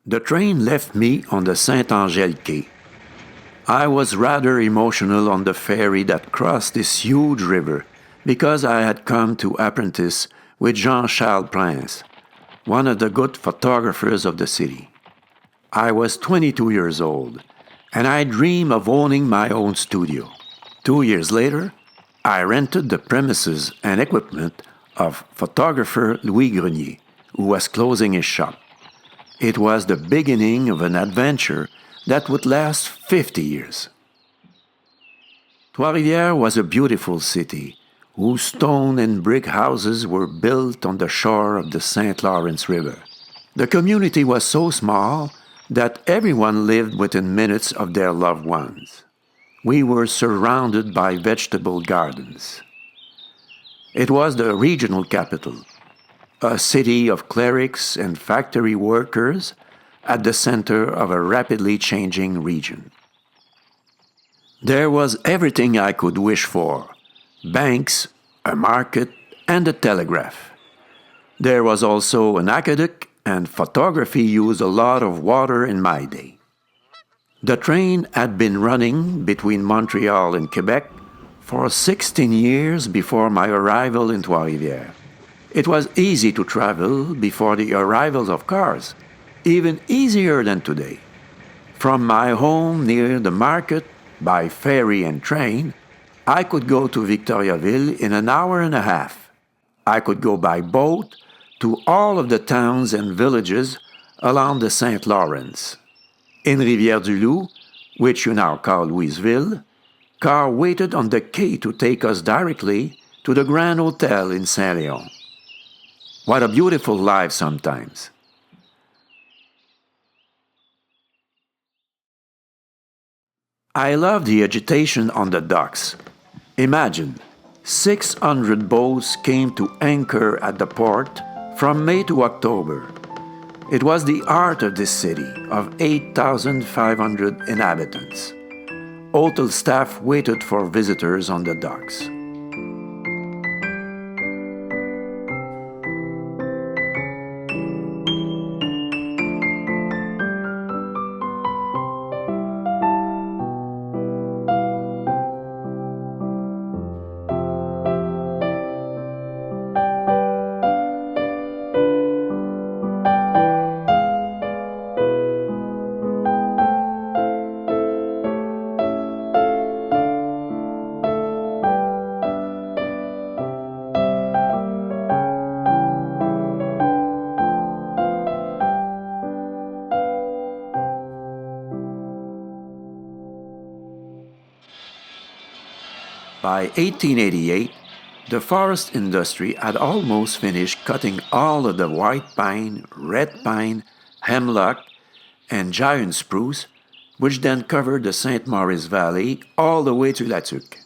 The train left me on the Saint-Angèle quay. I was rather emotional on the ferry that crossed this huge river because I had come to apprentice with Jean-Charles Prince, one of the good photographers of the city. I was 22 years old, and I dreamed of owning my own studio. 2 years later, I rented the premises and equipment of photographer Louis Grenier, who was closing his shop. It was the beginning of an adventure that would last 50 years. Trois-Rivières was a beautiful city, whose stone and brick houses were built on the shore of the St. Lawrence River. The community was so small that everyone lived within minutes of their loved ones. We were surrounded by vegetable gardens. It was the regional capital, a city of clerics and factory workers at the center of a rapidly changing region. There was everything I could wish for: banks, a market, and a telegraph. There was also an aqueduct, and photography used a lot of water in my day. The train had been running between Montreal and Quebec for 16 years before my arrival in Trois-Rivières. It was easy to travel before the arrival of cars, even easier than today. From my home near the market, by ferry and train, I could go to Victoriaville in an hour and a half. I could go by boat to all of the towns and villages along the St. Lawrence. In Rivière-du-Loup, which you now call Louisville, car waited on the quay to take us directly to the Grand Hotel in Saint-Léon. What a beautiful life sometimes. I love the agitation on the docks. Imagine, 600 boats came to anchor at the port from May to October. It was the heart of this city of 8,500 inhabitants. Hotel staff waited for visitors on the docks. By 1888, the forest industry had almost finished cutting all of the white pine, red pine, hemlock, and giant spruce, which then covered the St. Maurice Valley all the way to La Tuque.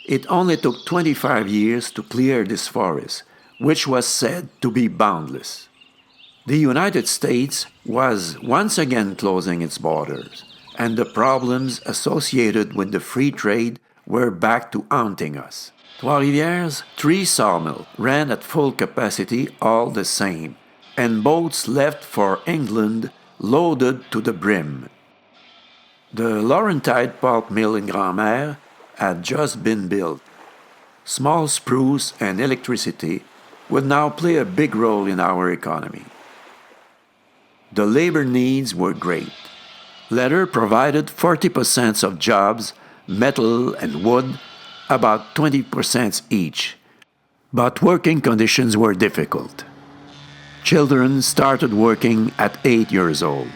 It only took 25 years to clear this forest, which was said to be boundless. The United States was once again closing its borders, and the problems associated with the free trade were back to haunting us. Trois-Rivières' 3 sawmills ran at full capacity all the same, and boats left for England loaded to the brim. The Laurentide pulp mill in Grand-Mère had just been built. Small spruce and electricity would now play a big role in our economy. The labor needs were great. Leather provided 40% of jobs, metal and wood, about 20% each. But working conditions were difficult. Children started working at 8 years old.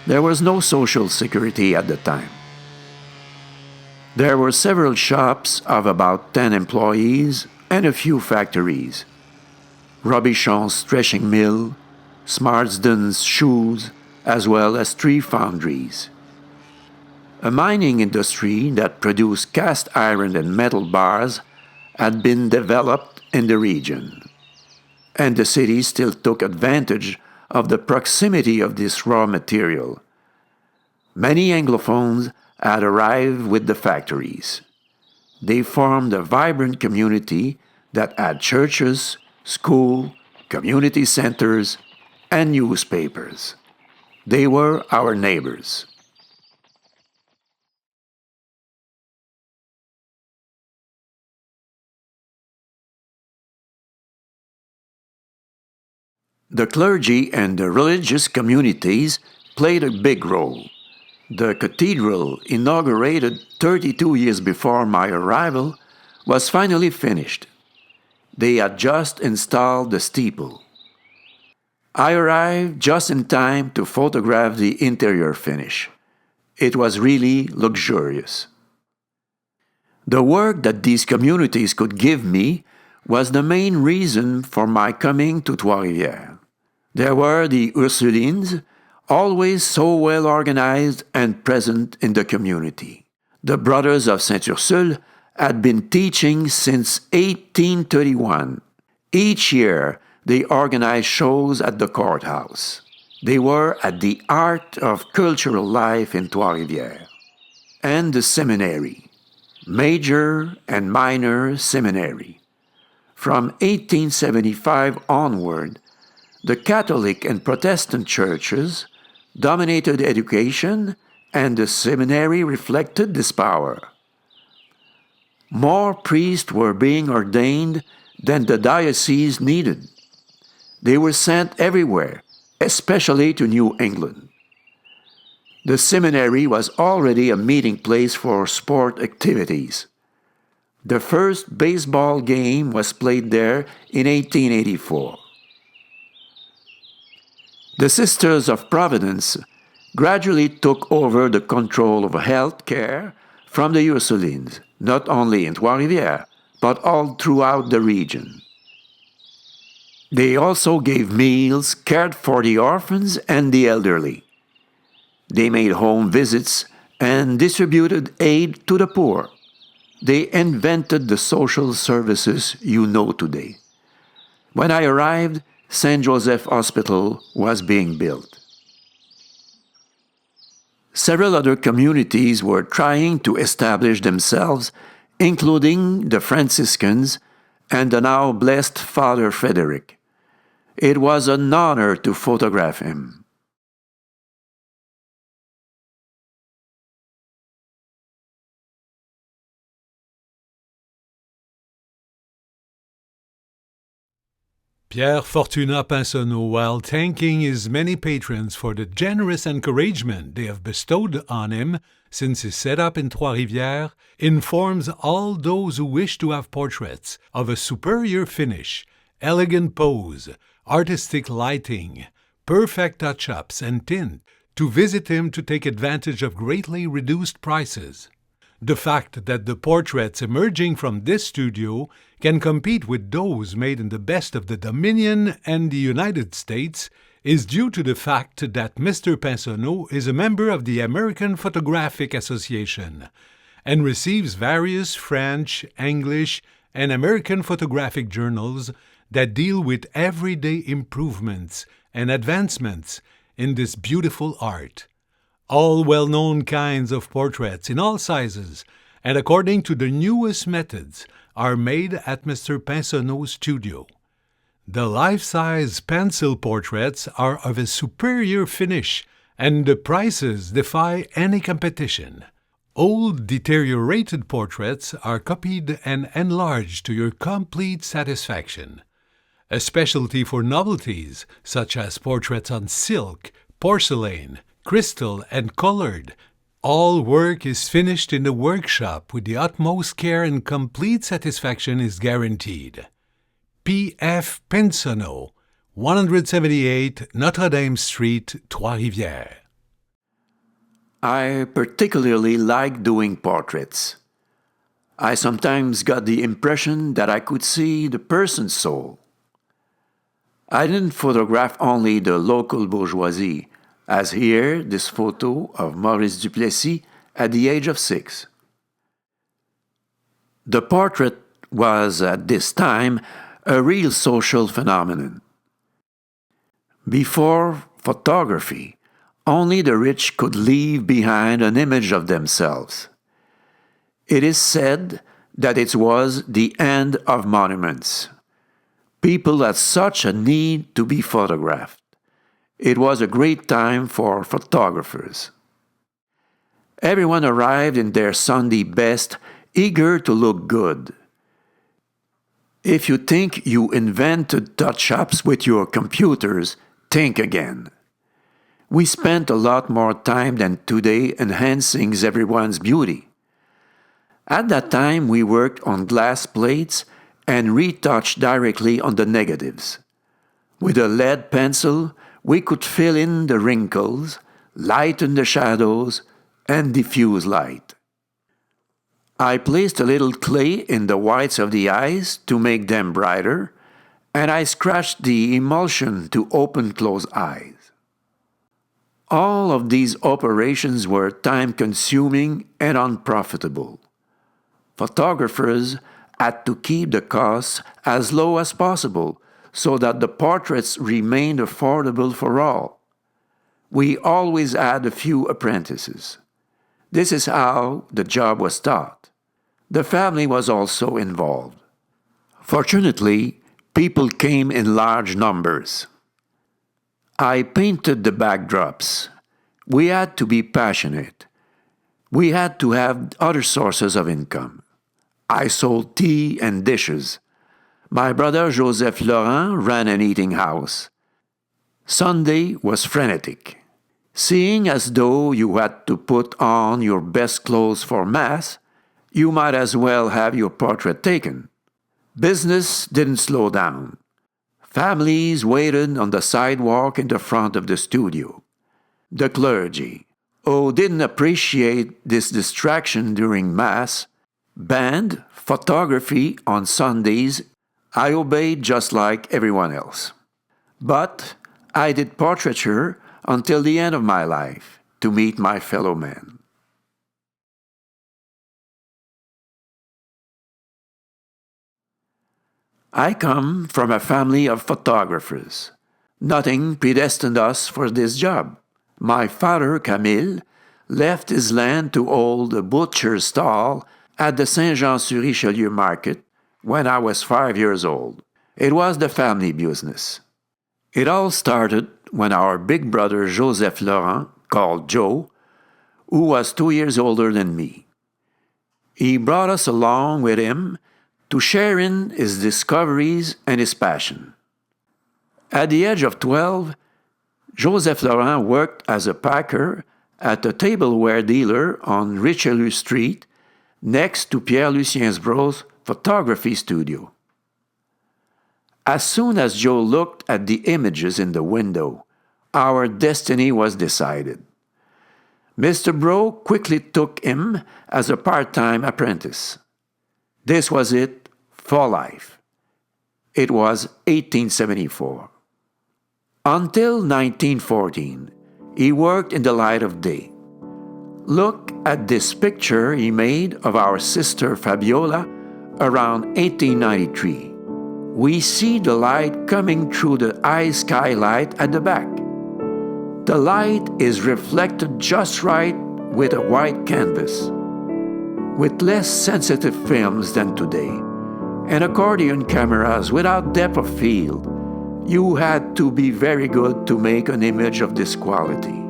There was no social security at the time. There were several shops of about 10 employees and a few factories. Robichon's threshing mill, Smarsden's shoes, as well as 3 foundries. A mining industry that produced cast iron and metal bars had been developed in the region, and the city still took advantage of the proximity of this raw material. Many Anglophones had arrived with the factories. They formed a vibrant community that had churches, schools, community centers, and newspapers. They were our neighbors. The clergy and the religious communities played a big role. The cathedral, inaugurated 32 years before my arrival, was finally finished. They had just installed the steeple. I arrived just in time to photograph the interior finish. It was really luxurious. The work that these communities could give me was the main reason for my coming to Trois-Rivières. There were the Ursulines, always so well organized and present in the community. The Brothers of Saint-Ursule had been teaching since 1831. Each year, they organized shows at the courthouse. They were at the heart of cultural life in Trois-Rivières. And the seminary, major and minor seminary. From 1875 onward, the Catholic and Protestant churches dominated education, and the seminary reflected this power. More priests were being ordained than the diocese needed. They were sent everywhere, especially to New England. The seminary was already a meeting place for sport activities. The first baseball game was played there in 1884. The Sisters of Providence gradually took over the control of health care from the Ursulines, not only in Trois-Rivières, but all throughout the region. They also gave meals, cared for the orphans and the elderly. They made home visits and distributed aid to the poor. They invented the social services you know today. When I arrived, St. Joseph Hospital was being built. Several other communities were trying to establish themselves, including the Franciscans and the now blessed Father Frederick. It was an honor to photograph him. Pierre-Fortunat Pinsonneault, while thanking his many patrons for the generous encouragement they have bestowed on him since his setup in Trois-Rivières, informs all those who wish to have portraits of a superior finish, elegant pose, artistic lighting, perfect touch-ups and tint, to visit him to take advantage of greatly reduced prices. The fact that the portraits emerging from this studio can compete with those made in the best of the Dominion and the United States is due to the fact that Mr. Pinsonneault is a member of the American Photographic Association and receives various French, English, and American photographic journals that deal with everyday improvements and advancements in this beautiful art. All well-known kinds of portraits in all sizes and according to the newest methods are made at Mr. Pinsonneault's studio. The life-size pencil portraits are of a superior finish and the prices defy any competition. Old deteriorated portraits are copied and enlarged to your complete satisfaction. A specialty for novelties such as portraits on silk, porcelain, crystal, and colored. All work is finished in the workshop with the utmost care and complete satisfaction is guaranteed. P.F. Pinsonneault, 178 Notre-Dame Street, Trois-Rivières. I particularly like doing portraits. I sometimes got the impression that I could see the person's soul. I didn't photograph only the local bourgeoisie, as here this photo of Maurice Duplessis at the age of 6. The portrait was, at this time, a real social phenomenon. Before photography, only the rich could leave behind an image of themselves. It is said that it was the end of monuments. People had such a need to be photographed. It was a great time for photographers. Everyone arrived in their Sunday best, eager to look good. If you think you invented touch-ups with your computers, think again. We spent a lot more time than today enhancing everyone's beauty. At that time, we worked on glass plates and retouched directly on the negatives. With a lead pencil, we could fill in the wrinkles, lighten the shadows, and diffuse light. I placed a little clay in the whites of the eyes to make them brighter, and I scratched the emulsion to open-close eyes. All of these operations were time-consuming and unprofitable. Photographers had to keep the costs as low as possible so that the portraits remained affordable for all. We always had a few apprentices. This is how the job was taught. The family was also involved. Fortunately, people came in large numbers. I painted the backdrops. We had to be passionate. We had to have other sources of income. I sold tea and dishes. My brother Joseph Laurent ran an eating house. Sunday was frenetic. Seeing as though you had to put on your best clothes for Mass, you might as well have your portrait taken. Business didn't slow down. Families waited on the sidewalk in the front of the studio. The clergy, who didn't appreciate this distraction during Mass, banned photography on Sundays. I obeyed just like everyone else. But I did portraiture until the end of my life to meet my fellow men. I come from a family of photographers. Nothing predestined us for this job. My father, Camille, left his land to hold a butcher's stall at the Saint-Jean-sur-Richelieu market when I was 5 years old. It was the family business. It all started when our big brother Joseph Laurent, called Joe, who was 2 years older than me. He brought us along with him to share in his discoveries and his passion. At the age of 12, Joseph Laurent worked as a packer at a tableware dealer on Richelieu Street next to Pierre-Lucien's photography studio. As soon as Joe looked at the images in the window, our destiny was decided. Mr. Bro quickly took him as a part-time apprentice. This was it for life. It was 1874. Until 1914, he worked in the light of day. Look at this picture he made of our sister Fabiola around 1893. We see the light coming through the eye skylight at the back. The light is reflected just right with a white canvas. With less sensitive films than today, and accordion cameras without depth of field, you had to be very good to make an image of this quality.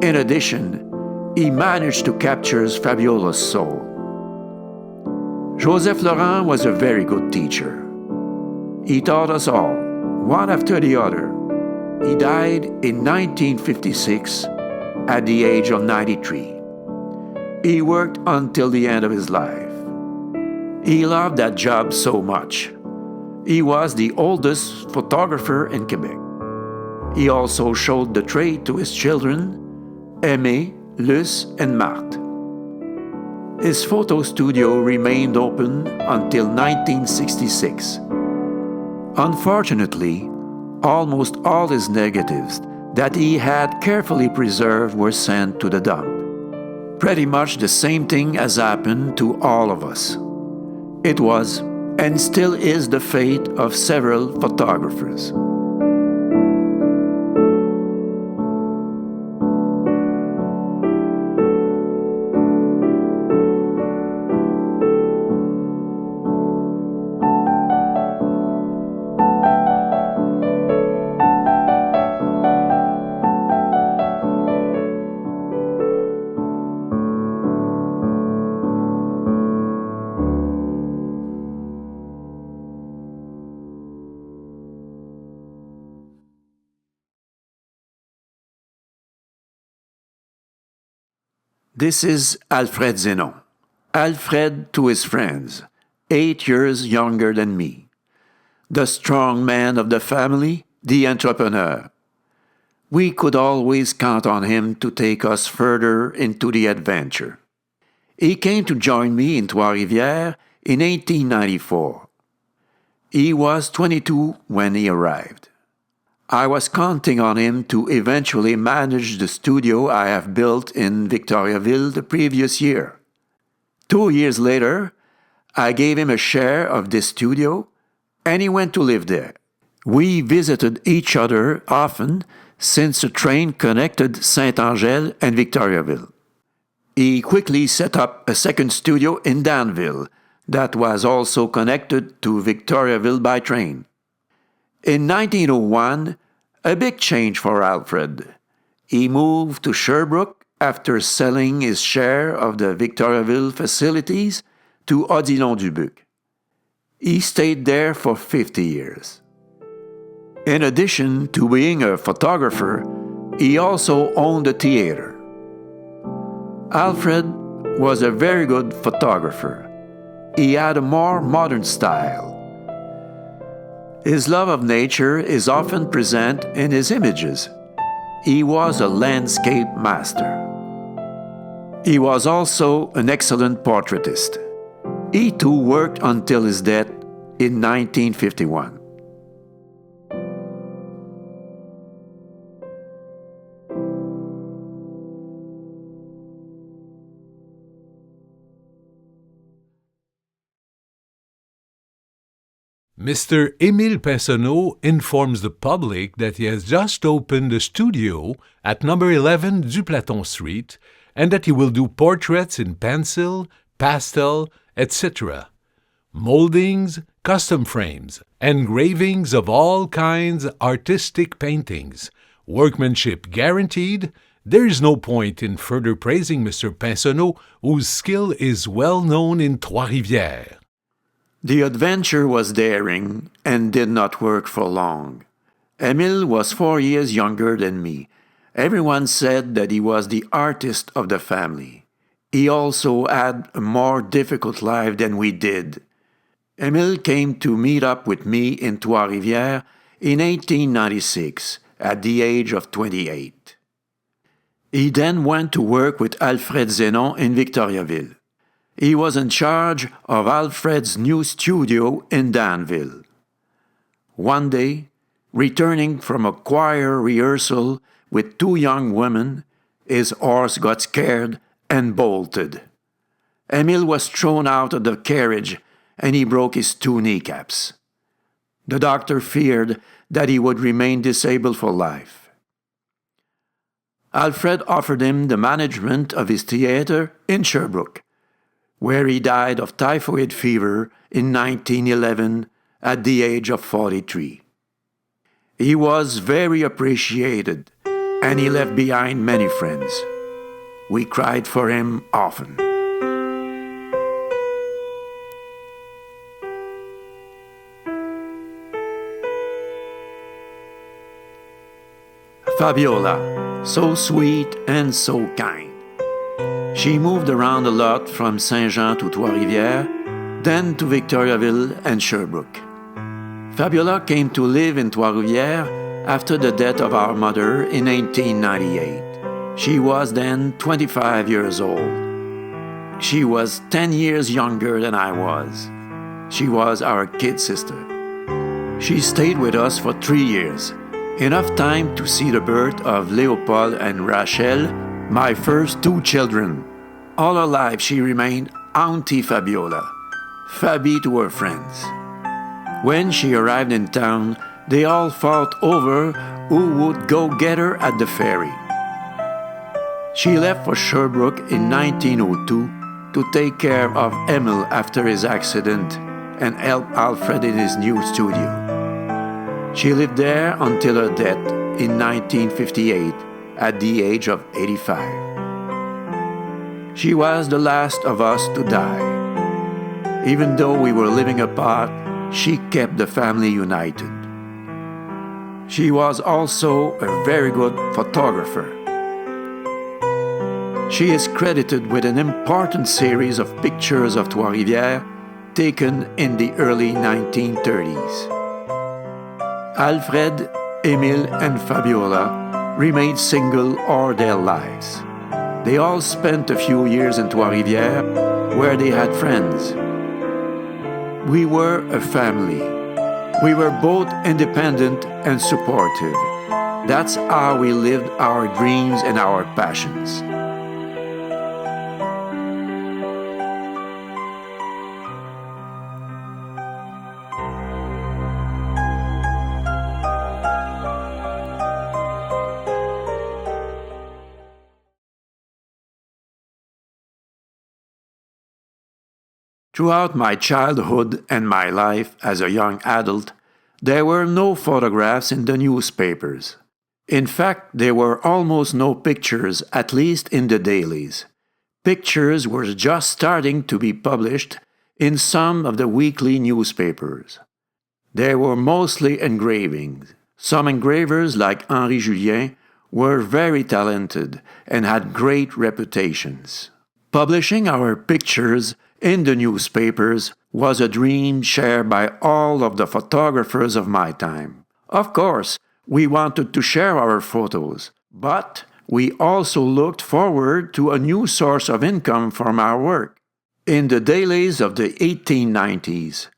In addition, he managed to capture Fabiola's soul. Joseph Laurent was a very good teacher. He taught us all, one after the other. He died in 1956 at the age of 93. He worked until the end of his life. He loved that job so much. He was the oldest photographer in Quebec. He also showed the trade to his children, Aimé, Luce, and Marthe. His photo studio remained open until 1966. Unfortunately, almost all his negatives that he had carefully preserved were sent to the dump. Pretty much the same thing has happened to all of us. It was, and still is, the fate of several photographers. This is Alfred Zenon. Alfred to his friends, 8 years younger than me. The strong man of the family, the entrepreneur. We could always count on him to take us further into the adventure. He came to join me in Trois-Rivières in 1894. He was 22 when he arrived. I was counting on him to eventually manage the studio I have built in Victoriaville the previous year. 2 years later, I gave him a share of this studio, and he went to live there. We visited each other often since the train connected Saint-Angèle and Victoriaville. He quickly set up a second studio in Danville that was also connected to Victoriaville by train. In 1901, a big change for Alfred. He moved to Sherbrooke after selling his share of the Victoriaville facilities to Odilon-Dubuc. He stayed there for 50 years. In addition to being a photographer, he also owned a theater. Alfred was a very good photographer. He had a more modern style. His love of nature is often present in his images. He was a landscape master. He was also an excellent portraitist. He too worked until his death in 1951. Mr. Émile Pinsonneault informs the public that he has just opened a studio at number 11 du Platon Street and that he will do portraits in pencil, pastel, etc., moldings, custom frames, engravings of all kinds, artistic paintings, workmanship guaranteed. There is no point in further praising Mr. Pinsonneault, whose skill is well known in Trois-Rivières. The adventure was daring and did not work for long. Émile was 4 years younger than me. Everyone said that he was the artist of the family. He also had a more difficult life than we did. Émile came to meet up with me in Trois-Rivières in 1896 at the age of 28. He then went to work with Alfred Zenon in Victoriaville. He was in charge of Alfred's new studio in Danville. One day, returning from a choir rehearsal with 2 young women, his horse got scared and bolted. Émile was thrown out of the carriage and he broke his 2 kneecaps. The doctor feared that he would remain disabled for life. Alfred offered him the management of his theater in Sherbrooke, where he died of typhoid fever in 1911 at the age of 43. He was very appreciated, and he left behind many friends. We cried for him often. Fabiola, so sweet and so kind. She moved around a lot from Saint-Jean to Trois-Rivières, then to Victoriaville and Sherbrooke. Fabiola came to live in Trois-Rivières after the death of our mother in 1898. She was then 25 years old. She was 10 years younger than I was. She was our kid sister. She stayed with us for 3 years, enough time to see the birth of Leopold and Rachel, my first 2 children. All her life she remained Auntie Fabiola, Fabi to her friends. When she arrived in town, they all fought over who would go get her at the ferry. She left for Sherbrooke in 1902 to take care of Émile after his accident and help Alfred in his new studio. She lived there until her death in 1958 at the age of 85. She was the last of us to die. Even though we were living apart, she kept the family united. She was also a very good photographer. She is credited with an important series of pictures of Trois-Rivières taken in the early 1930s. Alfred, Émile, and Fabiola remained single all their lives. They all spent a few years in Trois-Rivières, where they had friends. We were a family. We were both independent and supportive. That's how we lived our dreams and our passions. Throughout my childhood and my life as a young adult, there were no photographs in the newspapers. In fact, there were almost no pictures, at least in the dailies. Pictures were just starting to be published in some of the weekly newspapers. There were mostly engravings. Some engravers, like Henri Julien, were very talented and had great reputations. Publishing our pictures in the newspapers was a dream shared by all of the photographers of my time. Of course, we wanted to share our photos, but we also looked forward to a new source of income from our work. In the dailies of the 1890s,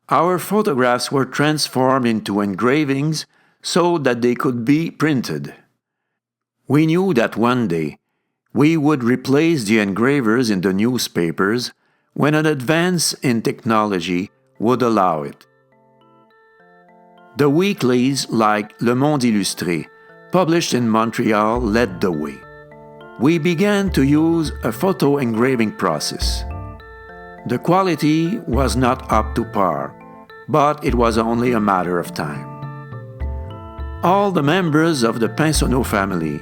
our photographs were transformed into engravings so that they could be printed. We knew that one day we would replace the engravers in the newspapers when an advance in technology would allow it. The weeklies like Le Monde Illustré, published in Montreal, led the way. We began to use a photo engraving process. The quality was not up to par, but it was only a matter of time. All the members of the Pinsonneault family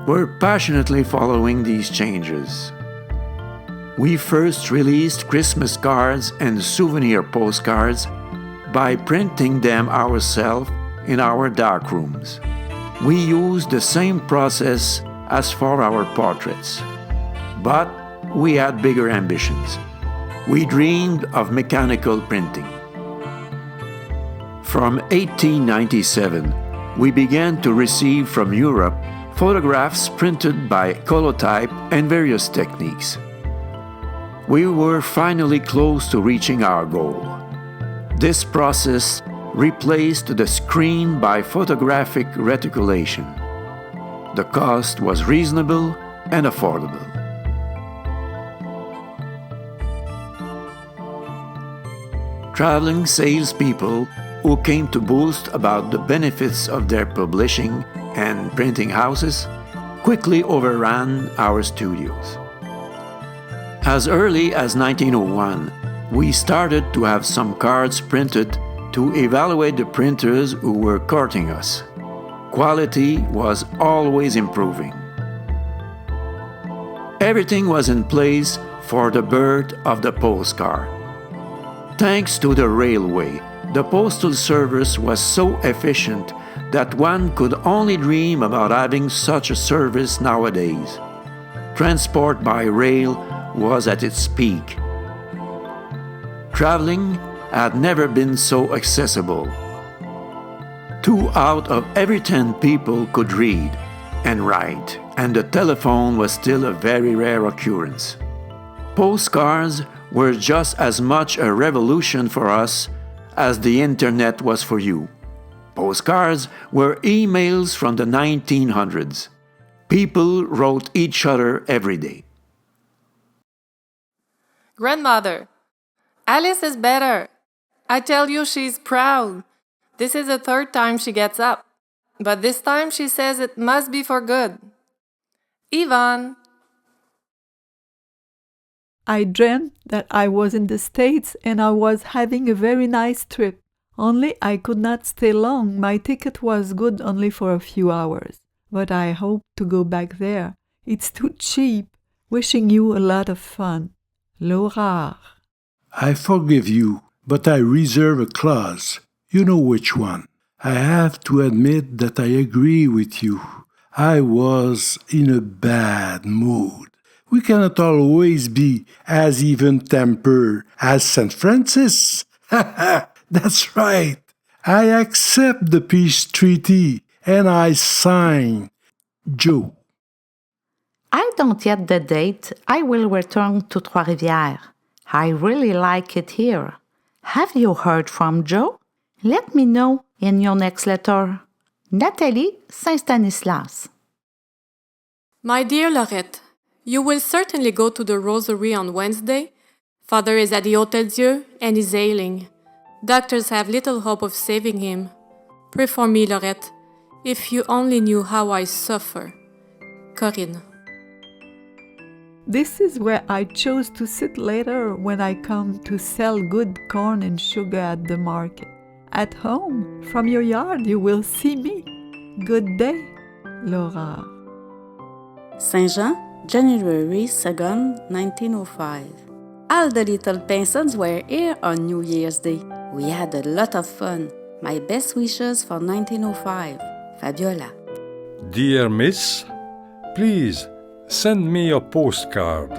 were passionately following these changes. We first released Christmas cards and souvenir postcards by printing them ourselves in our darkrooms. We used the same process as for our portraits, but we had bigger ambitions. We dreamed of mechanical printing. From 1897, we began to receive from Europe photographs printed by collotype and various techniques. We were finally close to reaching our goal. This process replaced the screen by photographic reticulation. The cost was reasonable and affordable. Traveling salespeople who came to boast about the benefits of their publishing and printing houses quickly overran our studios. As early as 1901, we started to have some cards printed to evaluate the printers who were courting us. Quality was always improving. Everything was in place for the birth of the postcard. Thanks to the railway, the postal service was so efficient that one could only dream about having such a service nowadays. Transport by rail was at its peak. Traveling had never been so accessible. 2 out of every 10 people could read and write, and the telephone was still a very rare occurrence. Postcards were just as much a revolution for us as the internet was for you. Postcards were emails from the 1900s. People wrote each other every day. Grandmother, Alice is better. I tell you she's proud. This is the 3rd time she gets up, but this time she says it must be for good. Ivan. I dreamt that I was in the States and I was having a very nice trip. Only I could not stay long. My ticket was good only for a few hours. But I hope to go back there. It's too cheap. Wishing you a lot of fun. Laura. I forgive you, but I reserve a clause. You know which one. I have to admit that I agree with you. I was in a bad mood. We cannot always be as even-tempered as St. Francis. That's right. I accept the peace treaty and I sign. Joe. I don't yet the date I will return to Trois-Rivières. I really like it here. Have you heard from Joe? Let me know in your next letter. Nathalie Saint-Stanislas. My dear Laurette, you will certainly go to the Rosary on Wednesday. Father is at the Hôtel Dieu and is ailing. Doctors have little hope of saving him. Pray for me, Laurette. If you only knew how I suffer. Corinne. This is where I chose to sit later when I come to sell good corn and sugar at the market. At home, from your yard, you will see me. Good day, Laura. Saint-Jean, January 2nd, 1905. All the little Pinsons were here on New Year's Day. We had a lot of fun. My best wishes for 1905. Fabiola. Dear Miss, please send me a postcard.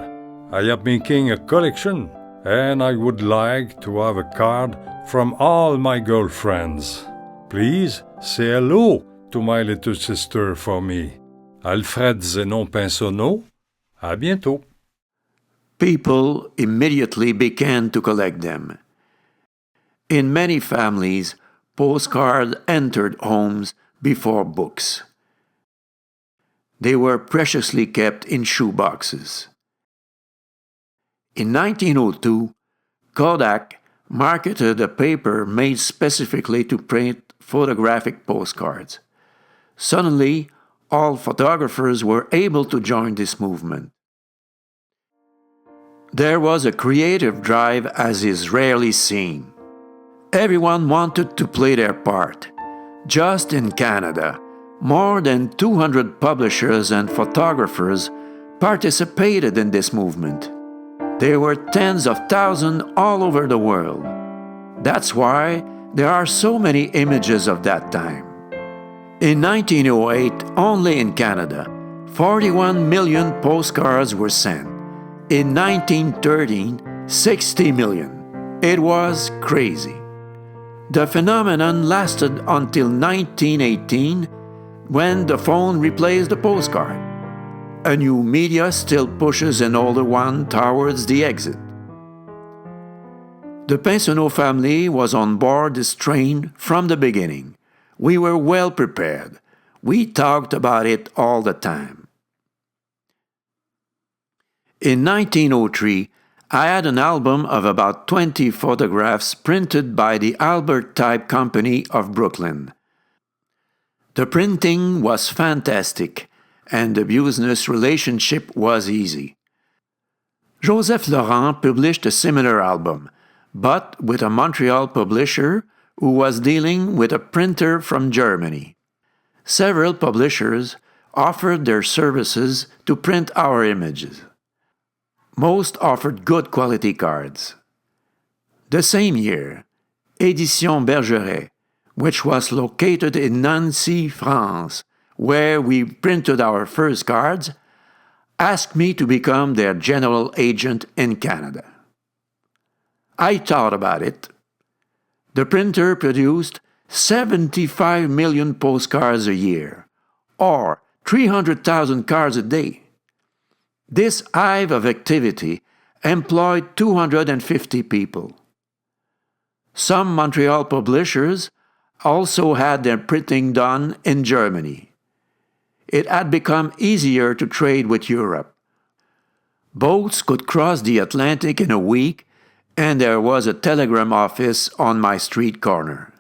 I am making a collection and I would like to have a card from all my girlfriends. Please say hello to my little sister for me. Alfred Zenon Pinsonneault. À bientôt. People immediately began to collect them. In many families, postcards entered homes before books. They were preciously kept in shoeboxes. In 1902, Kodak marketed a paper made specifically to print photographic postcards. Suddenly, all photographers were able to join this movement. There was a creative drive as is rarely seen. Everyone wanted to play their part. Just in Canada, more than 200 publishers and photographers participated in this movement. There were tens of thousands all over the world. That's why there are so many images of that time. In 1908, only in Canada, 41 million postcards were sent. In 1913, 60 million. It was crazy. The phenomenon lasted until 1918, when the phone replaced the postcard. A new media still pushes an older one towards the exit. The Pinsonneault family was on board this train from the beginning. We were well prepared. We talked about it all the time. In 1903, I had an album of about 20 photographs printed by the Albert Type Company of Brooklyn. The printing was fantastic, and the business relationship was easy. Joseph Laurent published a similar album, but with a Montreal publisher who was dealing with a printer from Germany. Several publishers offered their services to print our images. Most offered good quality cards. The same year, Édition Bergeret, which was located in Nancy, France, where we printed our first cards, asked me to become their general agent in Canada. I thought about it. The printer produced 75 million postcards a year, or 300,000 cards a day. This hive of activity employed 250 people. Some Montreal publishers also had their printing done in Germany. It had become easier to trade with Europe. Boats could cross the Atlantic in a week, and there was a telegram office on my street corner.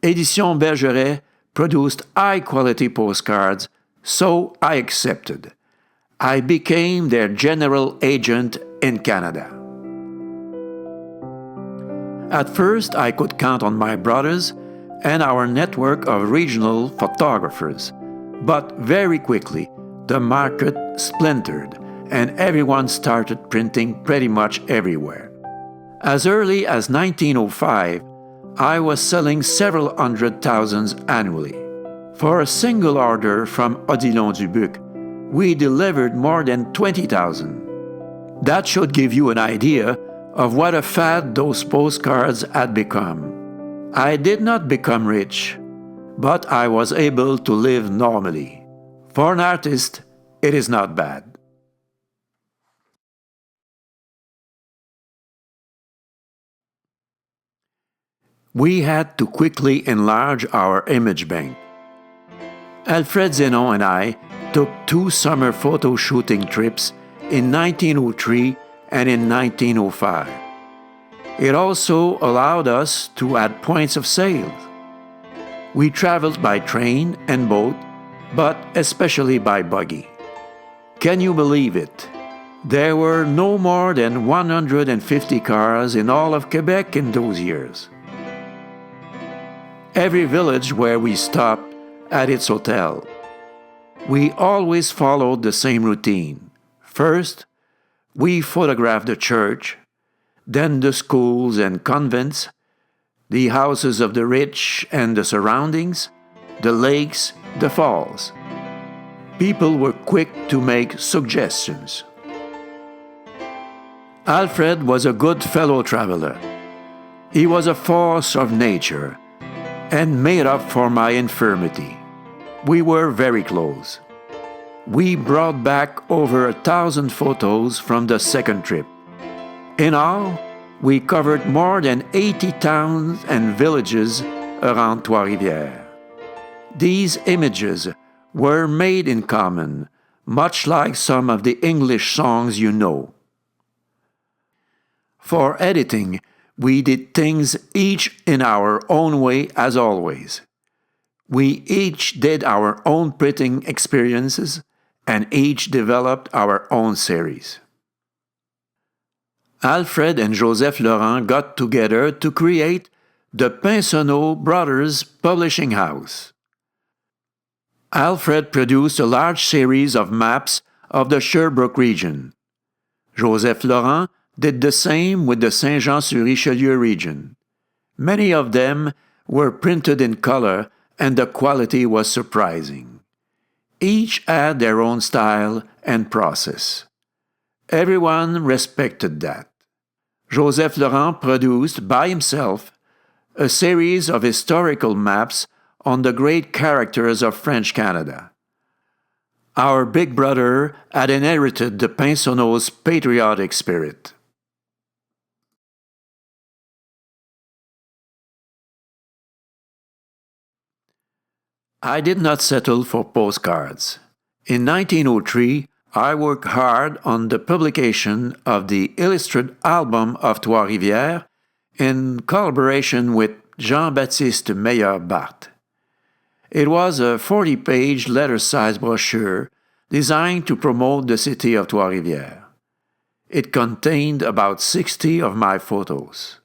Édition Bergeret produced high-quality postcards, so I accepted. I became their general agent in Canada. At first, I could count on my brothers and our network of regional photographers, but very quickly, the market splintered and everyone started printing pretty much everywhere. As early as 1905, I was selling several hundred thousands annually. For a single order from Odilon Dubuc, we delivered more than 20,000. That should give you an idea of what a fad those postcards had become. I did not become rich, but I was able to live normally. For an artist, it is not bad. We had to quickly enlarge our image bank. Alfred Zenon and I took 2 summer photo shooting trips in 1903 and in 1905. It also allowed us to add points of sale. We traveled by train and boat, but especially by buggy. Can you believe it? There were no more than 150 cars in all of Quebec in those years. Every village where we stopped had its hotel. We always followed the same routine. First, we photographed the church, then the schools and convents, the houses of the rich and the surroundings, the lakes, the falls. People were quick to make suggestions. Alfred was a good fellow traveler. He was a force of nature and made up for my infirmity. We were very close. We brought back over 1,000 photos from the second trip. In all, we covered more than 80 towns and villages around Trois-Rivières. These images were made in common, much like some of the English songs you know. For editing, we did things each in our own way as always. We each did our own printing experiences and each developed our own series. Alfred and Joseph Laurent got together to create the Pinsonneault Brothers Publishing House. Alfred produced a large series of maps of the Sherbrooke region. Joseph Laurent did the same with the Saint-Jean-sur-Richelieu region. Many of them were printed in color and the quality was surprising. Each had their own style and process. Everyone respected that. Joseph Laurent produced by himself a series of historical maps on the great characters of French Canada. Our big brother had inherited the Pinsonneault's patriotic spirit. I did not settle for postcards. In 1903, I worked hard on the publication of the Illustrated Album of Trois-Rivières in collaboration with Jean-Baptiste Meyer-Barth. It was a 40-page letter-sized brochure designed to promote the city of Trois-Rivières. It contained about 60 of my photos.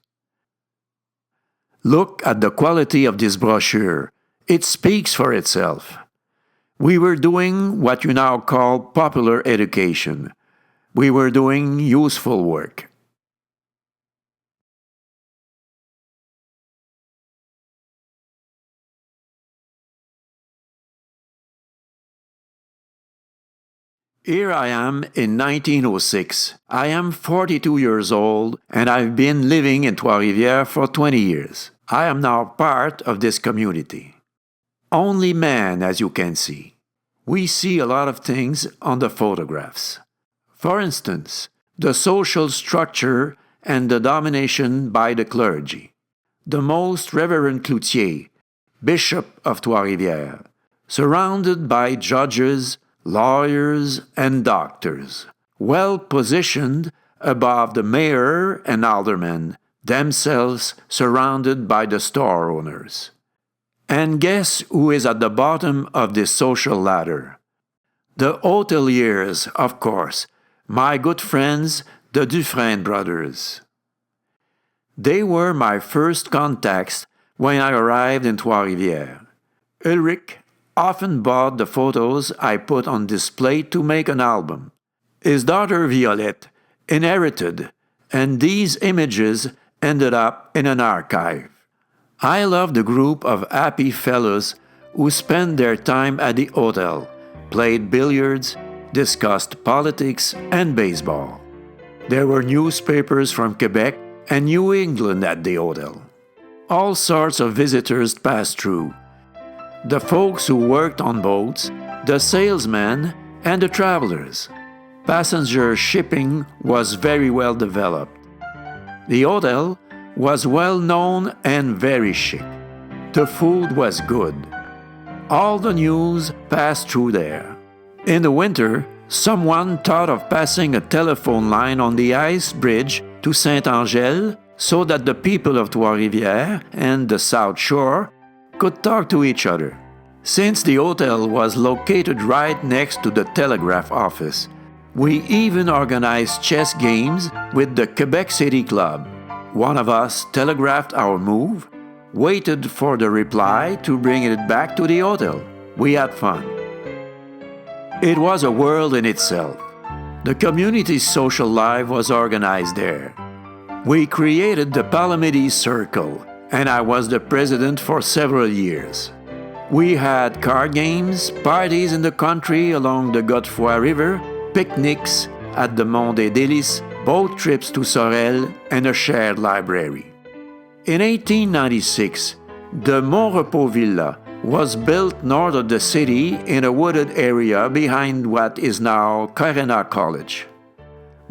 Look at the quality of this brochure. It speaks for itself. We were doing what you now call popular education. We were doing useful work. Here I am in 1906. I am 42 years old and I've been living in Trois-Rivières for 20 years. I am now part of this community. Only man, as you can see. We see a lot of things on the photographs. For instance, the social structure and the domination by the clergy. The Most Reverend Cloutier, Bishop of Trois-Rivières, surrounded by judges, lawyers, and doctors, well positioned above the mayor and aldermen, themselves surrounded by the store owners. And guess who is at the bottom of this social ladder? The hoteliers, of course, my good friends, the Dufresne brothers. They were my first contacts when I arrived in Trois-Rivières. Ulrich often bought the photos I put on display to make an album. His daughter Violette inherited, and these images ended up in an archive. I love the group of happy fellows who spent their time at the hotel, played billiards, discussed politics and baseball. There were newspapers from Quebec and New England at the hotel. All sorts of visitors passed through. The folks who worked on boats, the salesmen, and the travelers. Passenger shipping was very well developed. The hotel was well known and very chic. The food was good. All the news passed through there. In the winter, someone thought of passing a telephone line on the ice bridge to Saint-Angèle so that the people of Trois-Rivières and the South Shore could talk to each other. Since the hotel was located right next to the telegraph office, we even organized chess games with the Quebec City Club. One of us telegraphed our move, waited for the reply to bring it back to the hotel. We had fun. It was a world in itself. The community's social life was organized there. We created the Palamedes Circle, and I was the president for several years. We had card games, parties in the country along the Godefroy River, picnics at the Mont des Délices, boat trips to Sorel, and a shared library. In 1896, the Mont Repos Villa was built north of the city in a wooded area behind what is now Carena College.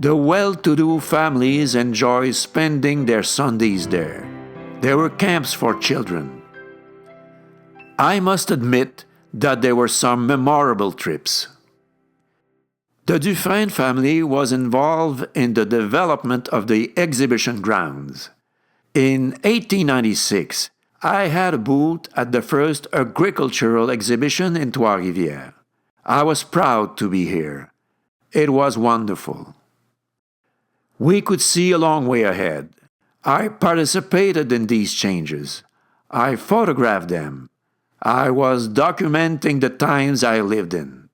The well-to-do families enjoyed spending their Sundays there. There were camps for children. I must admit that there were some memorable trips. The Dufresne family was involved in the development of the exhibition grounds. In 1896, I had a booth at the first agricultural exhibition in Trois-Rivières. I was proud to be here. It was wonderful. We could see a long way ahead. I participated in these changes. I photographed them. I was documenting the times I lived in.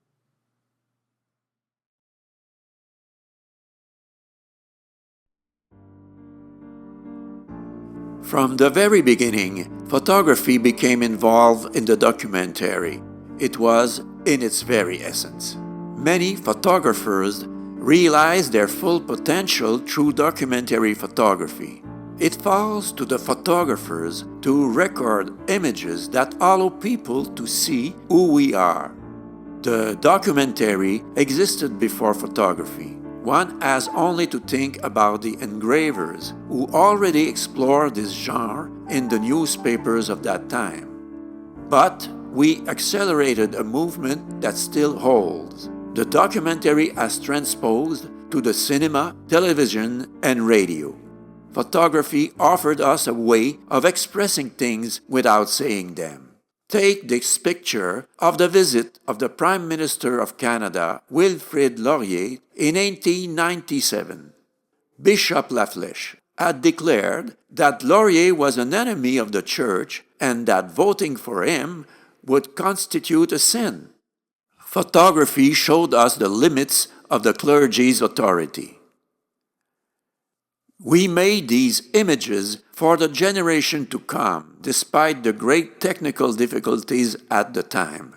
From the very beginning, photography became involved in the documentary. It was in its very essence. Many photographers realized their full potential through documentary photography. It falls to the photographers to record images that allow people to see who we are. The documentary existed before photography. One has only to think about the engravers who already explored this genre in the newspapers of that time. But we accelerated a movement that still holds. The documentary has transposed to the cinema, television, and radio. Photography offered us a way of expressing things without saying them. Take this picture of the visit of the Prime Minister of Canada, Wilfrid Laurier, in 1897. Bishop Laflèche had declared that Laurier was an enemy of the Church and that voting for him would constitute a sin. Photography showed us the limits of the clergy's authority. We made these images for the generation to come, despite the great technical difficulties at the time.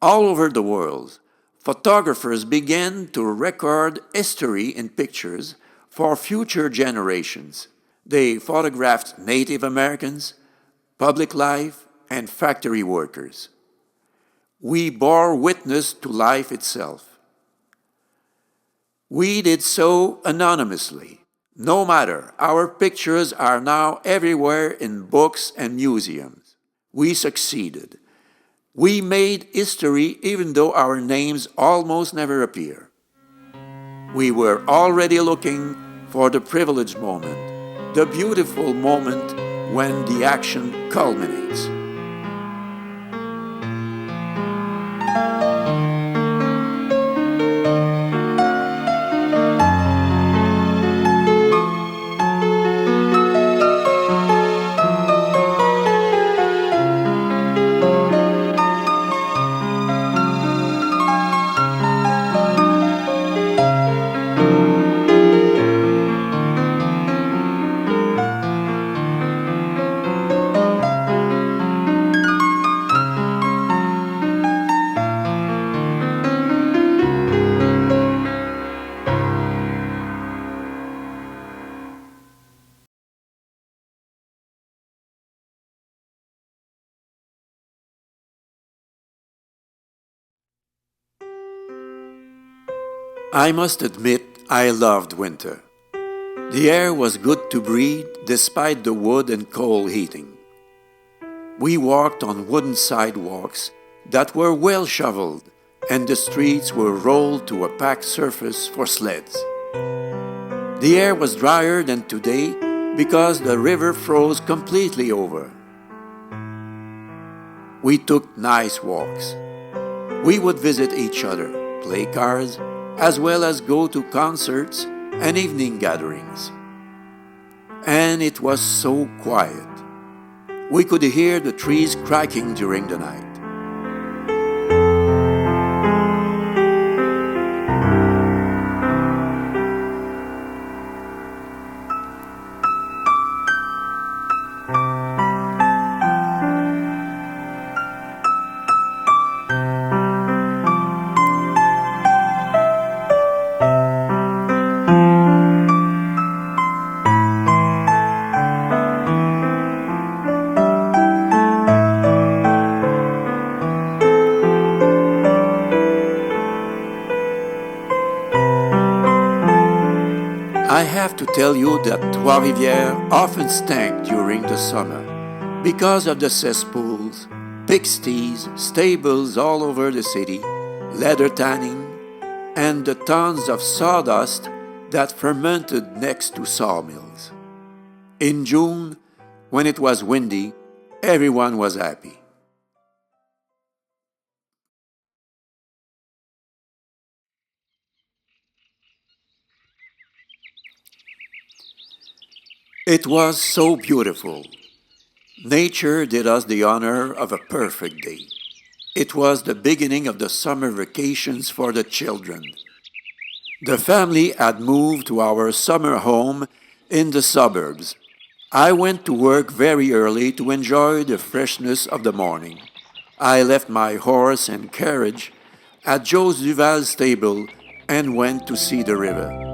All over the world, photographers began to record history in pictures for future generations. They photographed Native Americans, public life, and factory workers. We bore witness to life itself. We did so anonymously. No matter, our pictures are now everywhere in books and museums. We succeeded. We made history even though our names almost never appear. We were already looking for the privileged moment, the beautiful moment when the action culminates. I must admit I loved winter. The air was good to breathe despite the wood and coal heating. We walked on wooden sidewalks that were well shoveled, and the streets were rolled to a packed surface for sleds. The air was drier than today because the river froze completely over. We took nice walks. We would visit each other, play cards, as well as go to concerts and evening gatherings. And it was so quiet. We could hear the trees cracking during the night. I have to tell you that Trois-Rivières often stank during the summer because of the cesspools, pigsties, stables all over the city, leather tanning, and the tons of sawdust that fermented next to sawmills. In June, when it was windy, everyone was happy. It was so beautiful. Nature did us the honor of a perfect day. It was the beginning of the summer vacations for the children. The family had moved to our summer home in the suburbs. I went to work very early to enjoy the freshness of the morning. I left my horse and carriage at Joe's Duval's stable and went to see the river.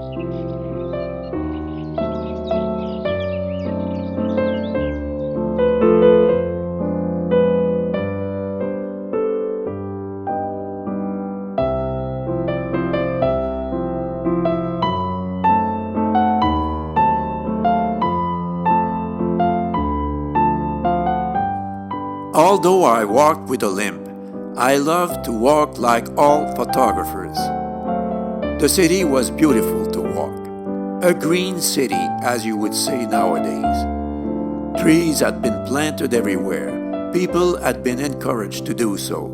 Although I walked with a limp, I loved to walk like all photographers. The city was beautiful to walk. A green city, as you would say nowadays. Trees had been planted everywhere. People had been encouraged to do so.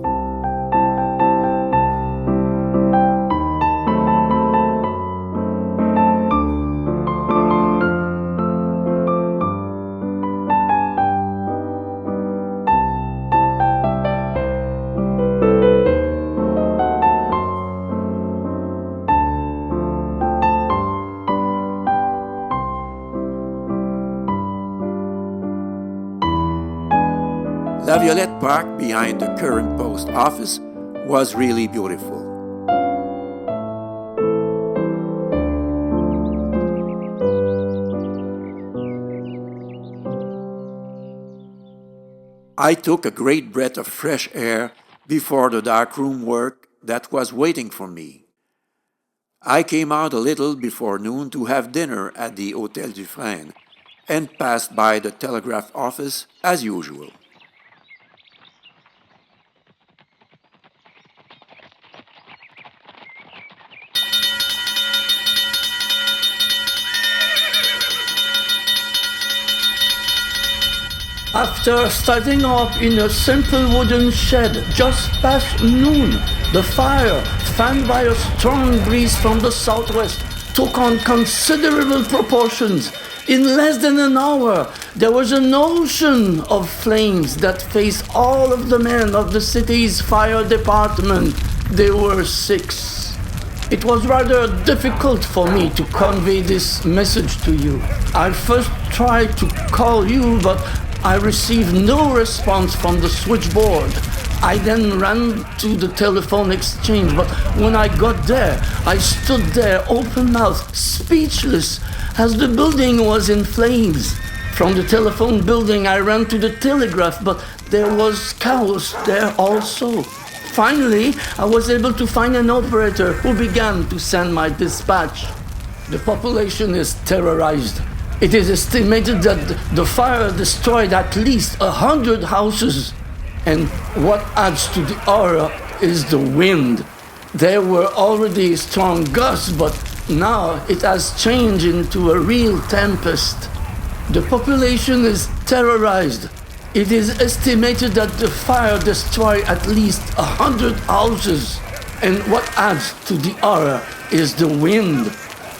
La Violette Park behind the current post office was really beautiful. I took a great breath of fresh air before the darkroom work that was waiting for me. I came out a little before noon to have dinner at the Hôtel du Frêne and passed by the telegraph office as usual. After starting up in a simple wooden shed just past noon, the fire, fanned by a strong breeze from the southwest, took on considerable proportions. In less than an hour, there was an ocean of flames that faced all of the men of the city's fire department. There were 6. It was rather difficult for me to convey this message to you. I first tried to call you, but I received no response from the switchboard. I then ran to the telephone exchange, but when I got there, I stood there open-mouthed, speechless, as the building was in flames. From the telephone building, I ran to the telegraph, but there was chaos there also. Finally, I was able to find an operator who began to send my dispatch. The population is terrorized. It is estimated that the fire destroyed at least 100 houses. And what adds to the horror is the wind. There were already strong gusts, but now it has changed into a real tempest. The population is terrorized. It is estimated that the fire destroyed at least 100 houses. And what adds to the horror is the wind.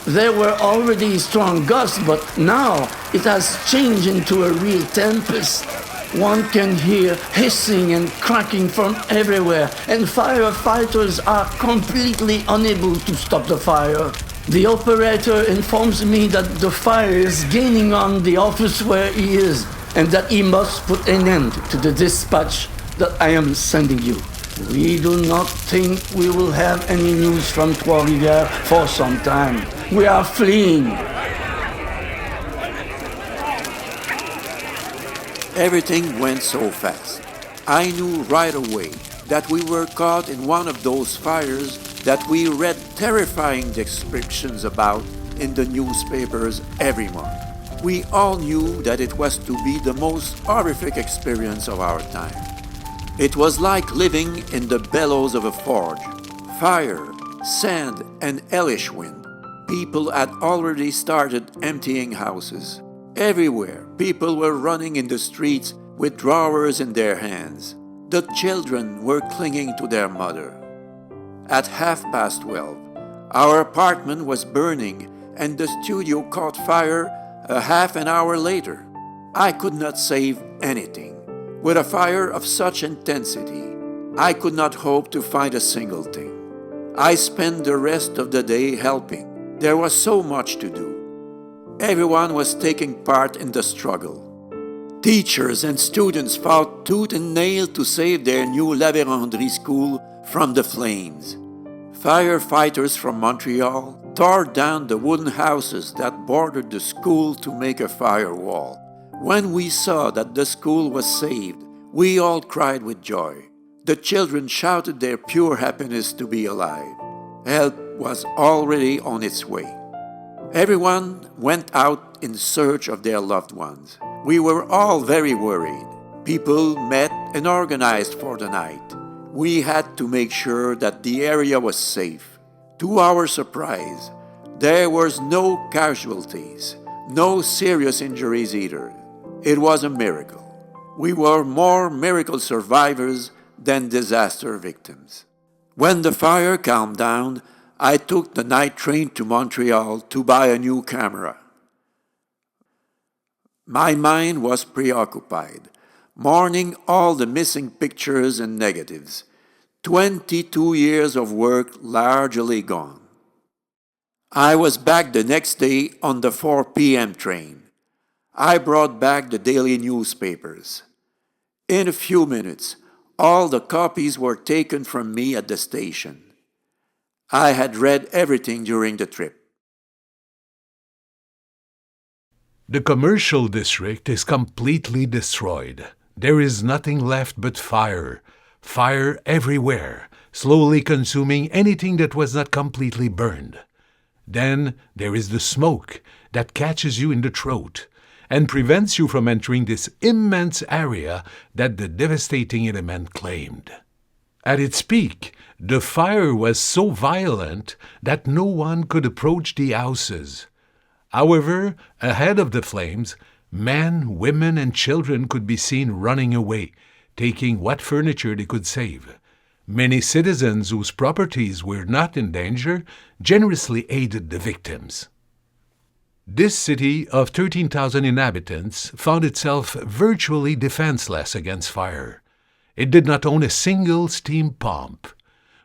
There were already strong gusts, but now it has changed into a real tempest. One can hear hissing and cracking from everywhere, and firefighters are completely unable to stop the fire. The operator informs me that the fire is gaining on the office where he is, and that he must put an end to the dispatch that I am sending you. We do not think we will have any news from Trois-Rivières for some time. We are fleeing. Everything went so fast. I knew right away that we were caught in one of those fires that we read terrifying descriptions about in the newspapers every month. We all knew that it was to be the most horrific experience of our time. It was like living in the bellows of a forge. Fire, sand, and hellish wind. People had already started emptying houses. Everywhere, people were running in the streets with drawers in their hands. The children were clinging to their mother. At 12:30, our apartment was burning and the studio caught fire a half an hour later. I could not save anything. With a fire of such intensity, I could not hope to find a single thing. I spent the rest of the day helping. There was so much to do. Everyone was taking part in the struggle. Teachers and students fought tooth and nail to save their new La Vérendrye school from the flames. Firefighters from Montreal tore down the wooden houses that bordered the school to make a firewall. When we saw that the school was saved, we all cried with joy. The children shouted their pure happiness to be alive. Help was already on its way. Everyone went out in search of their loved ones. We were all very worried. People met and organized for the night. We had to make sure that the area was safe. To our surprise, there was no casualties, no serious injuries either. It was a miracle. We were more miracle survivors than disaster victims. When the fire calmed down, I took the night train to Montreal to buy a new camera. My mind was preoccupied, mourning all the missing pictures and negatives. 22 years of work largely gone. I was back the next day on the 4 p.m. train. I brought back the daily newspapers. In a few minutes, all the copies were taken from me at the station. I had read everything during the trip. The commercial district is completely destroyed. There is nothing left but fire. Fire everywhere, slowly consuming anything that was not completely burned. Then there is the smoke that catches you in the throat and prevents you from entering this immense area that the devastating element claimed. At its peak, the fire was so violent that no one could approach the houses. However, ahead of the flames, men, women, and children could be seen running away, taking what furniture they could save. Many citizens whose properties were not in danger generously aided the victims. This city of 13,000 inhabitants found itself virtually defenseless against fire. It did not own a single steam pump.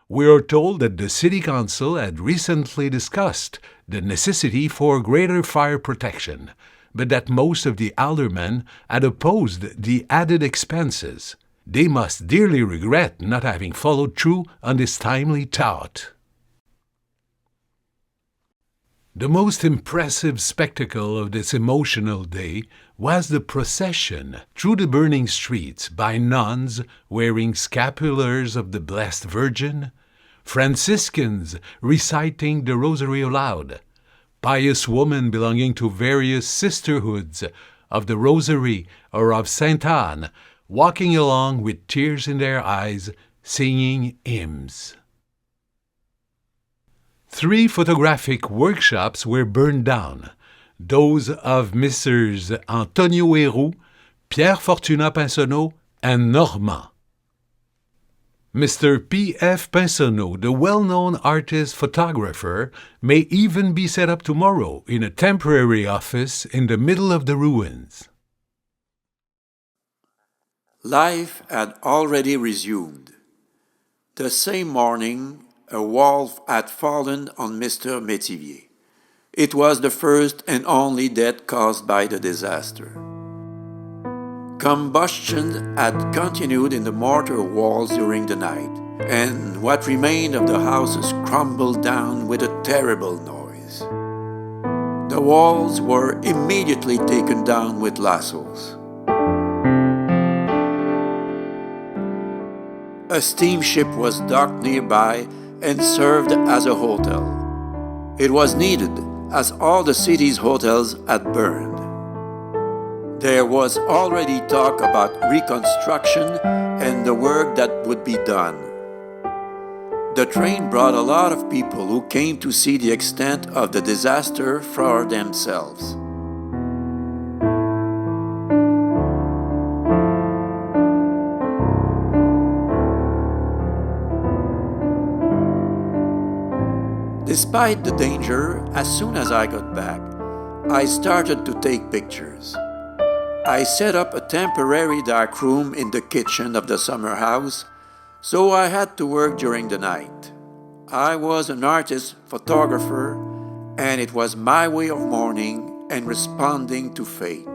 We are told that the city council had recently discussed the necessity for greater fire protection, but that most of the aldermen had opposed the added expenses. They must dearly regret not having followed through on this timely thought. The most impressive spectacle of this emotional day was the procession through the burning streets by nuns wearing scapulars of the Blessed Virgin, Franciscans reciting the Rosary aloud, pious women belonging to various sisterhoods of the Rosary or of Sainte Anne, walking along with tears in their eyes, singing hymns. 3 photographic workshops were burned down, those of Messrs. Antonio Roux, Pierre-Fortunat Pinsonneault, and Normand. Mr. P.F. Pinsonneault, the well-known artist-photographer, may even be set up tomorrow in a temporary office in the middle of the ruins. Life had already resumed. The same morning, a wall had fallen on Mr. Métivier. It was the first and only death caused by the disaster. Combustion had continued in the mortar walls during the night, and what remained of the houses crumbled down with a terrible noise. The walls were immediately taken down with lassos. A steamship was docked nearby and served as a hotel. It was needed, as all the city's hotels had burned. There was already talk about reconstruction and the work that would be done. The train brought a lot of people who came to see the extent of the disaster for themselves. Despite the danger, as soon as I got back, I started to take pictures. I set up a temporary darkroom in the kitchen of the summer house, so I had to work during the night. I was an artist, photographer, and it was my way of mourning and responding to fate.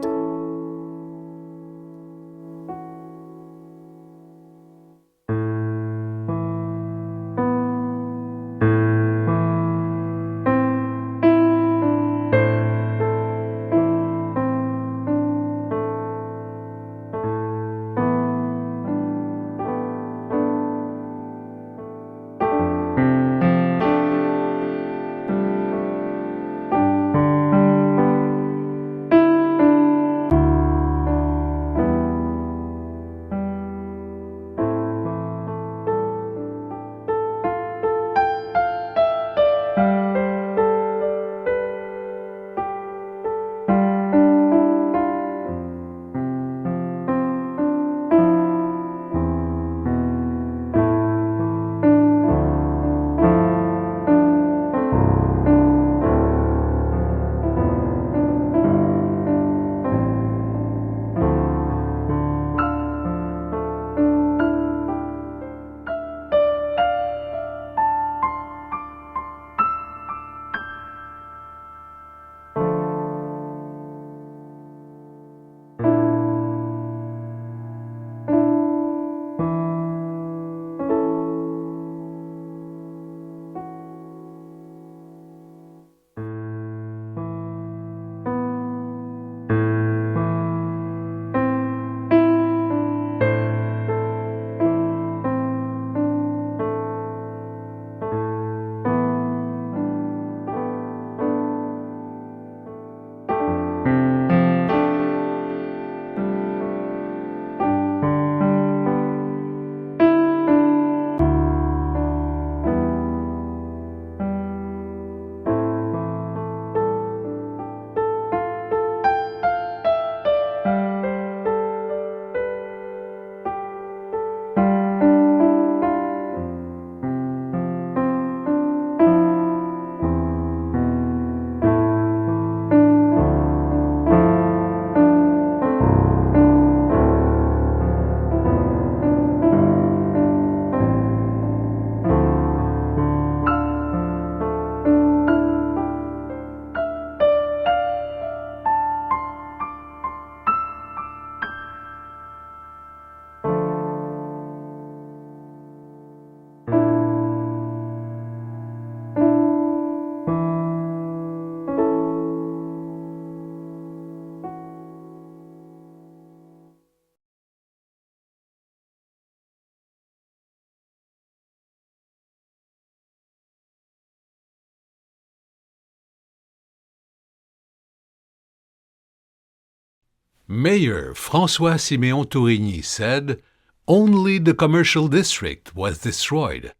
Mayor François-Siméon Tourigny said, "Only the commercial district was destroyed.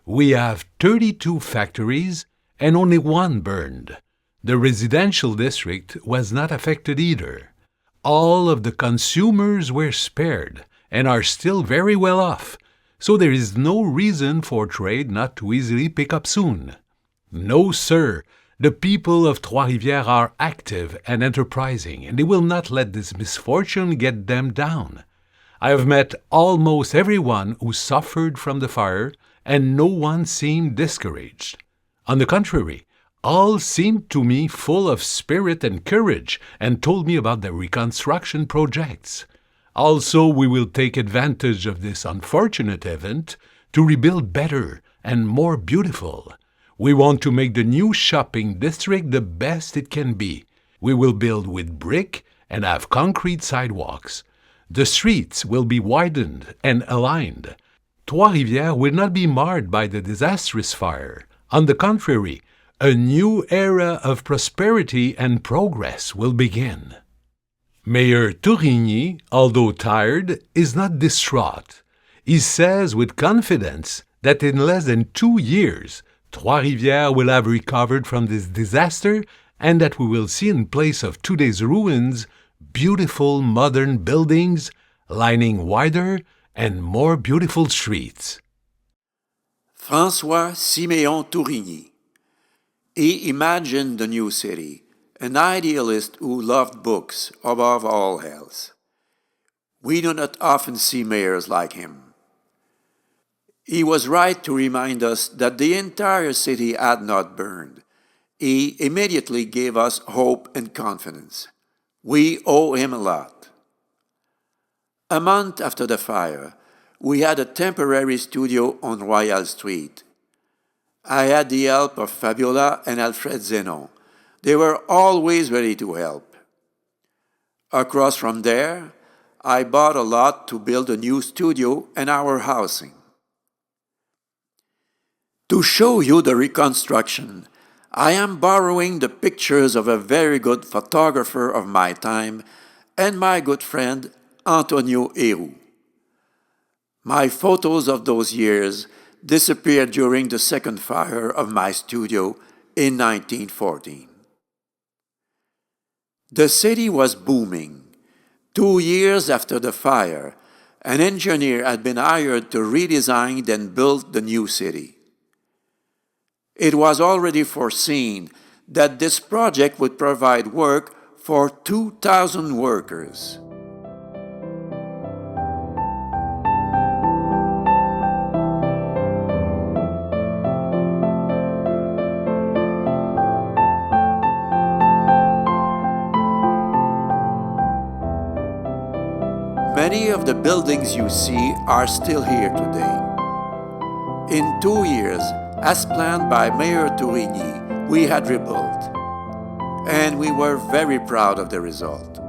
We have 32 factories and only one burned. The residential district was not affected either. All of the consumers were spared and are still very well off, so there is no reason for trade not to easily pick up soon. No, sir, the people of Trois-Rivières are active and enterprising, and they will not let this misfortune get them down. I have met almost everyone who suffered from the fire, and no one seemed discouraged. On the contrary, all seemed to me full of spirit and courage and told me about their reconstruction projects. Also, we will take advantage of this unfortunate event to rebuild better and more beautiful. We want to make the new shopping district the best it can be. We will build with brick and have concrete sidewalks. The streets will be widened and aligned. Trois-Rivières will not be marred by the disastrous fire. On the contrary, a new era of prosperity and progress will begin." Mayor Tourigny, although tired, is not distraught. He says with confidence that in less than 2 years, Trois-Rivières will have recovered from this disaster and that we will see in place of today's ruins beautiful modern buildings lining wider and more beautiful streets. François-Siméon Tourigny. He imagined the new city, an idealist who loved books above all else. We do not often see mayors like him. He was right to remind us that the entire city had not burned. He immediately gave us hope and confidence. We owe him a lot. A month after the fire, we had a temporary studio on Royal Street. I had the help of Fabiola and Alfred Zenon. They were always ready to help. Across from there, I bought a lot to build a new studio and our housing. To show you the reconstruction, I am borrowing the pictures of a very good photographer of my time and my good friend Antonio Roux. My photos of those years disappeared during the second fire of my studio in 1914. The city was booming. 2 years after the fire, an engineer had been hired to redesign and build the new city. It was already foreseen that this project would provide work for 2,000 workers. Many of the buildings you see are still here today. In 2 years, as planned by Mayor Tourigny, we had rebuilt, and we were very proud of the result.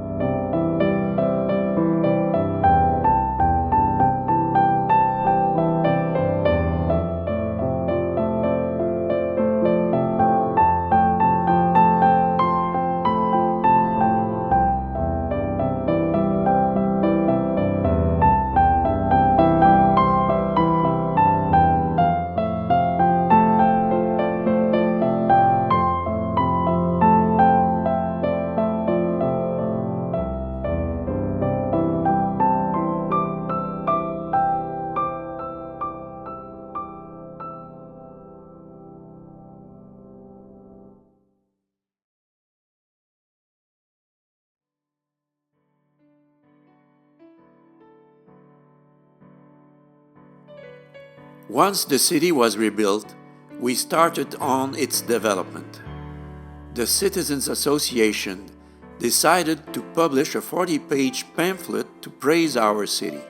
Once the city was rebuilt, we started on its development. The Citizens Association decided to publish a 40-page pamphlet to praise our city.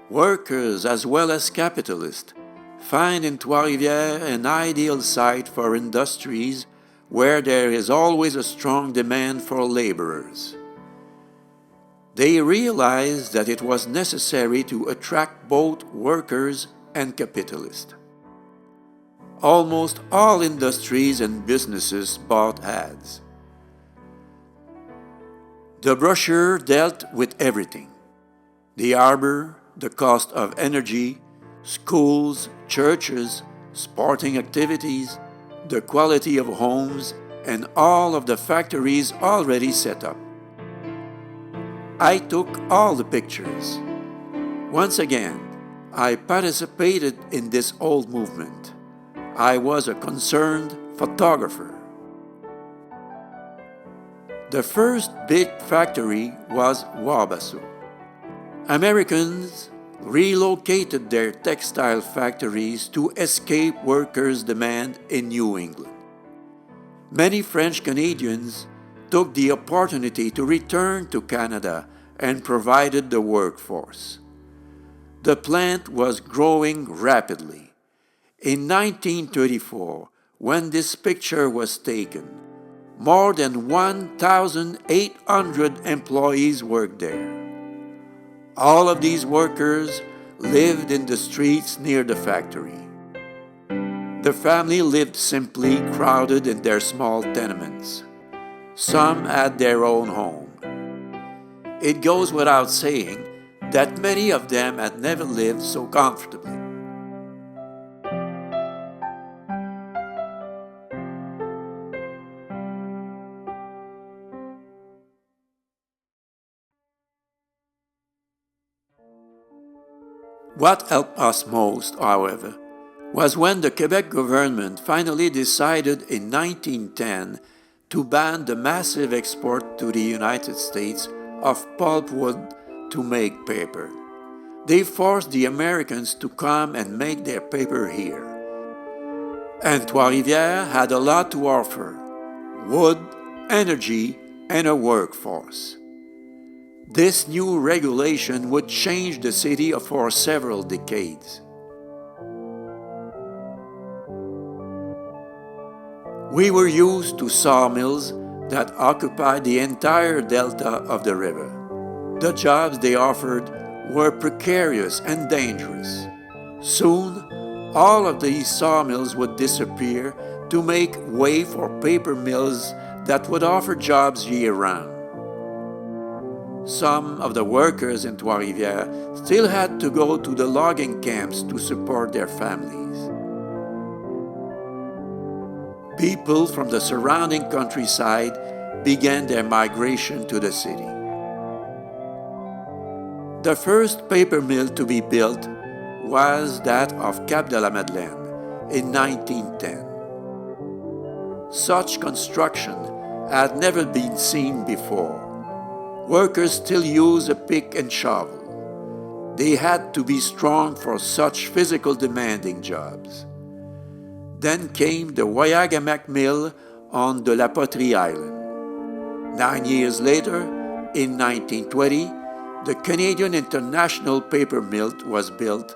Workers as well as capitalists find in Trois-Rivières an ideal site for industries where there is always a strong demand for laborers. They realized that it was necessary to attract both workers and capitalists. Almost all industries and businesses bought ads. The brochure dealt with everything: the harbor, the cost of energy, schools, churches, sporting activities, the quality of homes, and all of the factories already set up. I took all the pictures. Once again, I participated in this old movement. I was a concerned photographer. The first big factory was Wabasso. Americans relocated their textile factories to escape workers' demand in New England. Many French Canadians took the opportunity to return to Canada and provided the workforce. The plant was growing rapidly. In 1934, when this picture was taken, more than 1,800 employees worked there. All of these workers lived in the streets near the factory. The family lived simply, crowded in their small tenements. Some had their own home. It goes without saying that many of them had never lived so comfortably. What helped us most, however, was when the Quebec government finally decided in 1910 to ban the massive export to the United States of pulpwood to make paper. They forced the Americans to come and make their paper here. And Trois-Rivières had a lot to offer: wood, energy, and a workforce. This new regulation would change the city for several decades. We were used to sawmills that occupied the entire delta of the river. The jobs they offered were precarious and dangerous. Soon, all of these sawmills would disappear to make way for paper mills that would offer jobs year-round. Some of the workers in Trois-Rivières still had to go to the logging camps to support their families. People from the surrounding countryside began their migration to the city. The first paper mill to be built was that of Cap de la Madeleine in 1910. Such construction had never been seen before. Workers still use a pick and shovel. They had to be strong for such physical demanding jobs. Then came the Wayagamack Mill on the La Poterie Island. 9 years later, in 1920, the Canadian International Paper Mill was built,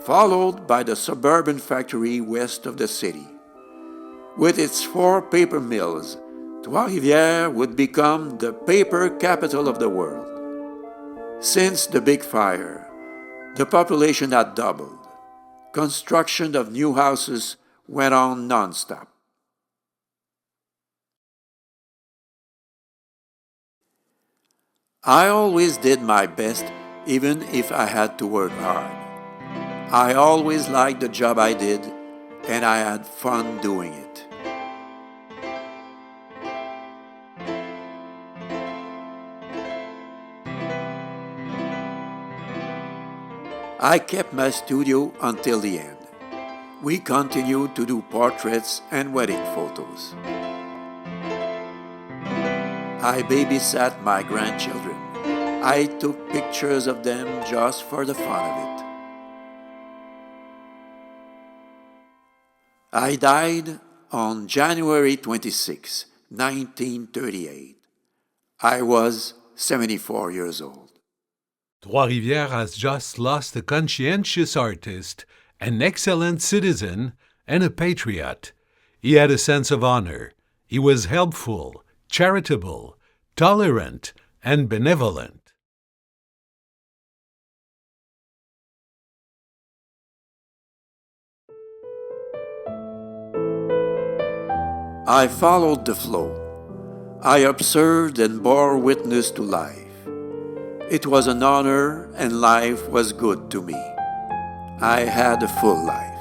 followed by the suburban factory west of the city. With its 4 paper mills, Trois-Rivières would become the paper capital of the world. Since the big fire, the population had doubled. Construction of new houses went on non-stop. I always did my best, even if I had to work hard. I always liked the job I did, and I had fun doing it. I kept my studio until the end. We continued to do portraits and wedding photos. I babysat my grandchildren. I took pictures of them just for the fun of it. I died on January 26, 1938. I was 74 years old. Trois-Rivières has just lost a conscientious artist, an excellent citizen, and a patriot. He had a sense of honor. He was helpful, charitable, tolerant, and benevolent. I followed the flow. I observed and bore witness to life. It was an honor, and life was good to me. I had a full life.